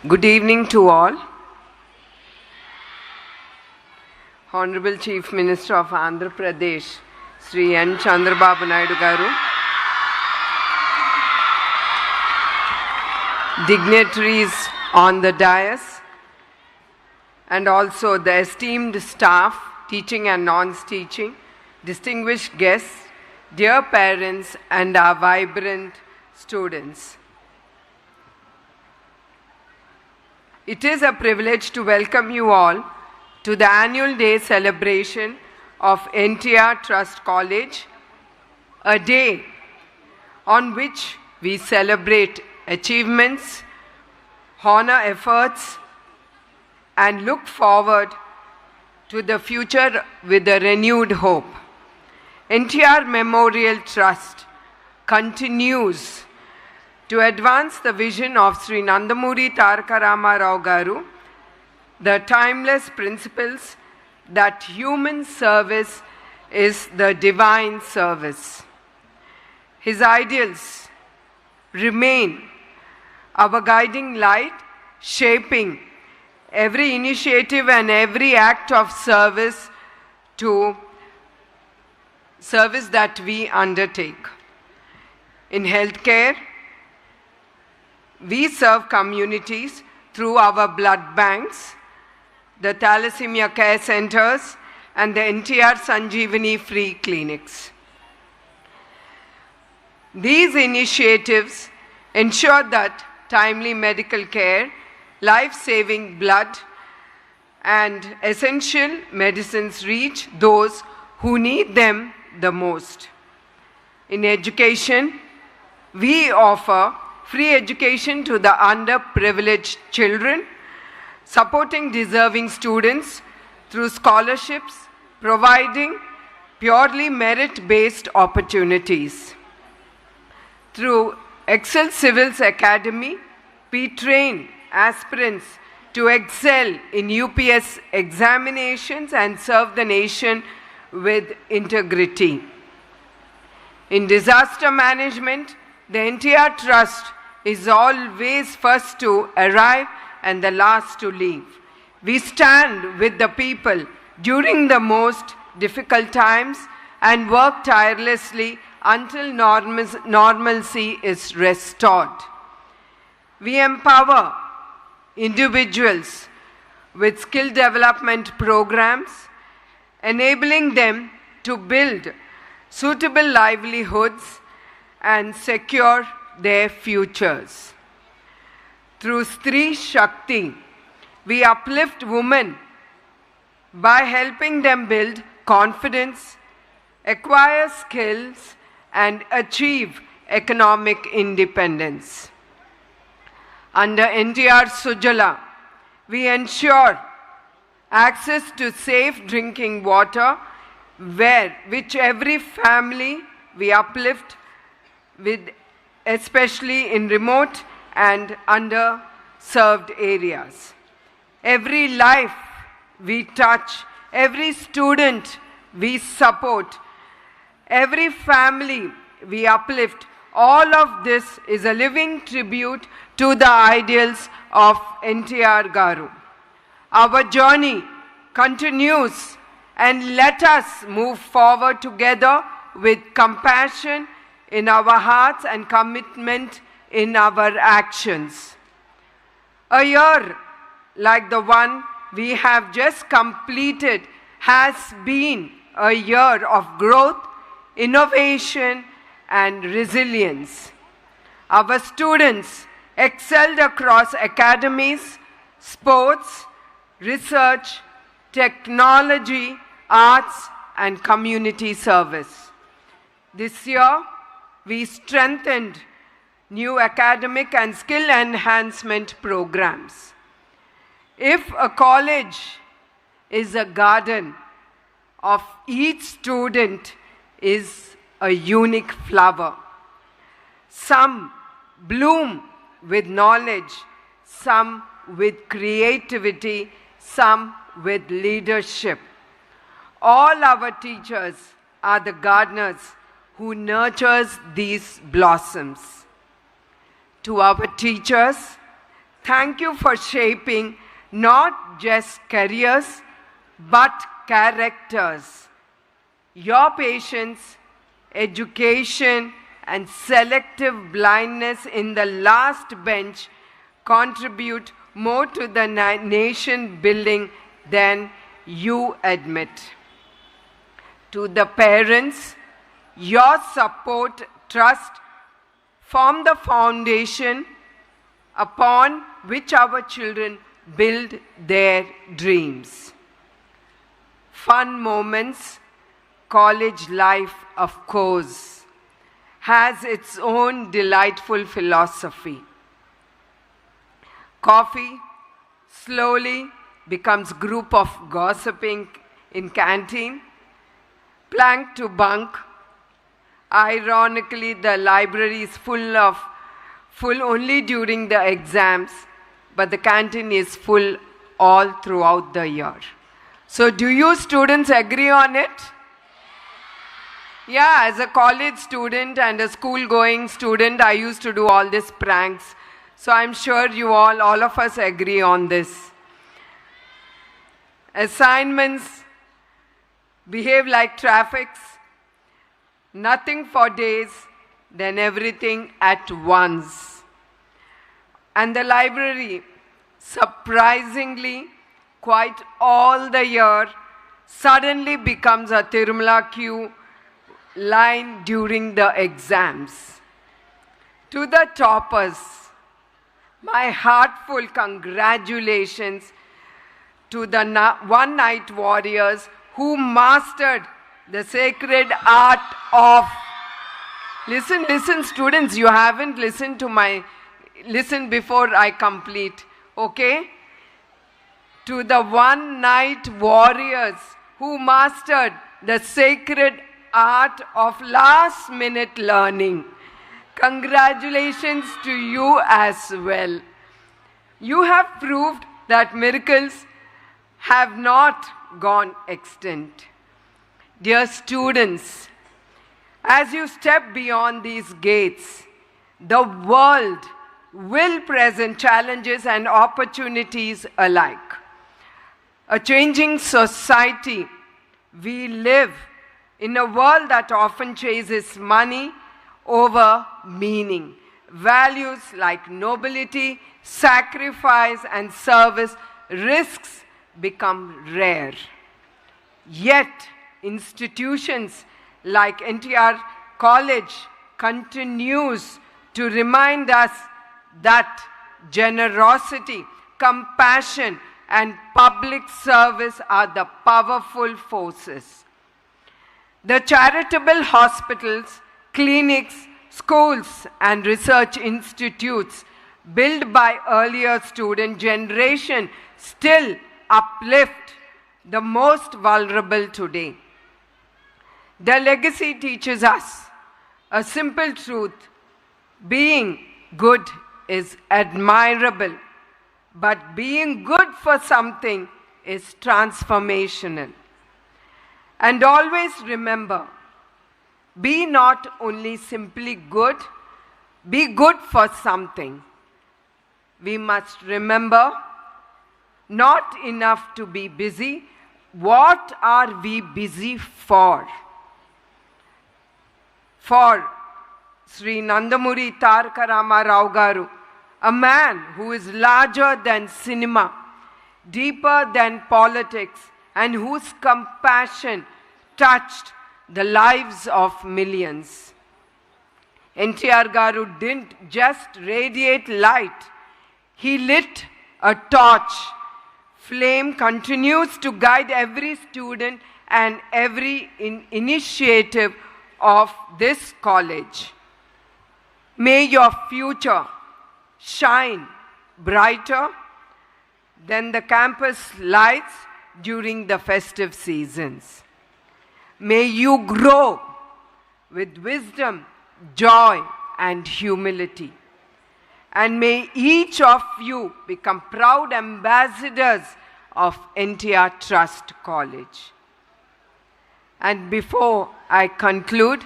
Good evening to all. Honorable Chief Minister of Andhra Pradesh, Sri N. Chandrababu Naidu Garu, dignitaries on the dais, and also the esteemed staff, teaching and non-teaching, distinguished guests, dear parents, and our vibrant students. It is a privilege to welcome you all to the annual day celebration of NTR Trust College, a day on which we celebrate achievements, honor efforts, and look forward to the future with a renewed hope. NTR Memorial Trust continues to advance the vision of Sri Nandamuri Taraka Rama Rao Garu, the timeless principles that human service is the divine service. His ideals remain our guiding light, shaping every initiative and every act of service that we undertake. In healthcare, we serve communities through our blood banks, the Thalassemia Care Centers, and the NTR Sanjeevani Free Clinics. These initiatives ensure that timely medical care, life-saving blood, and essential medicines reach those who need them the most. In education, we offer free education to the underprivileged children, supporting deserving students through scholarships, providing purely merit-based opportunities. Through Excel Civils Academy, we train aspirants to excel in UPS examinations and serve the nation with integrity. In disaster management, the NTR Trust is always first to arrive and the last to leave. We stand with the people during the most difficult times and work tirelessly until normalcy is restored. We empower individuals with skill development programs, enabling them to build suitable livelihoods and secure their futures. Through Stri Shakti, we uplift women by helping them build confidence, acquire skills, and achieve economic independence. Under NTR Sujala, we ensure access to safe drinking water, which every family we uplift with, especially in remote and underserved areas. Every life we touch, every student we support, every family we uplift, all of this is a living tribute to the ideals of NTR Garu. Our journey continues, and let us move forward together with compassion in our hearts and commitment in our actions. A year like the one we have just completed has been a year of growth, innovation, and resilience. Our students excelled across academies, sports, research, technology, arts, and community service. This year, we strengthened new academic and skill enhancement programs. If a college is a garden, of each student is a unique flower. Some bloom with knowledge, some with creativity, some with leadership. All our teachers are the gardeners who nurtures these blossoms. To our teachers, thank you for shaping not just careers, but characters. Your patience, education, and selective blindness in the last bench contribute more to the nation building than you admit. To the parents, your support, trust form the foundation upon which our children build their dreams. Fun moments, college life, of course, has its own delightful philosophy. Coffee slowly becomes group of gossiping in canteen, plank to bunk. Ironically, the library is full only during the exams, but the canteen is full all throughout the year. So do you students agree on it? Yeah, as a college student and a school-going student, I used to do all these pranks. So I'm sure you all of us agree on this. Assignments behave like traffics. Nothing for days, then everything at once. And the library, surprisingly, quite all the year, suddenly becomes a Tirumala queue line during the exams. To the toppers, my heartfelt congratulations to the one-night warriors who mastered the sacred art of... Listen, students, you haven't listened to listen before I complete, okay? To the one-night warriors who mastered the sacred art of last-minute learning. Congratulations to you as well. You have proved that miracles have not gone extinct. Dear students, as you step beyond these gates, the world will present challenges and opportunities alike. A changing society, we live in a world that often chases money over meaning. Values like nobility, sacrifice, and service risks become rare. Yet, institutions like NTR College continues to remind us that generosity, compassion, and public service are the powerful forces. The charitable hospitals, clinics, schools, and research institutes built by earlier student generation still uplift the most vulnerable today. Their legacy teaches us a simple truth: being good is admirable, but being good for something is transformational. And always remember, be not only simply good, be good for something. We must remember, not enough to be busy. What are we busy for? For Sri Nandamuri Taraka Rama Rao Garu, a man who is larger than cinema, deeper than politics, and whose compassion touched the lives of millions. NTR Garu didn't just radiate light, he lit a torch. Flame continues to guide every student and every initiative of this college. May your future shine brighter than the campus lights during the festive seasons. May you grow with wisdom, joy, and humility. And may each of you become proud ambassadors of NTR Trust College. And before I conclude,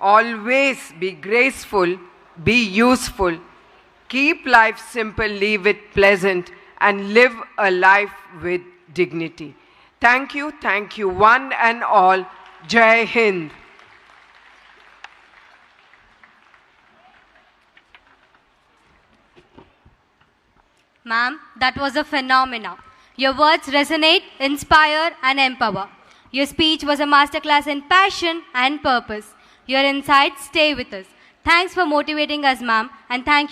always be graceful be useful, keep life simple, leave it pleasant, and live a life with dignity. Thank you, one and all. Jai Hind. Ma'am, that was a phenomena. Your words resonate, inspire, and empower. Your speech was a masterclass in passion and purpose. Your insights stay with us. Thanks for motivating us, ma'am, and thank you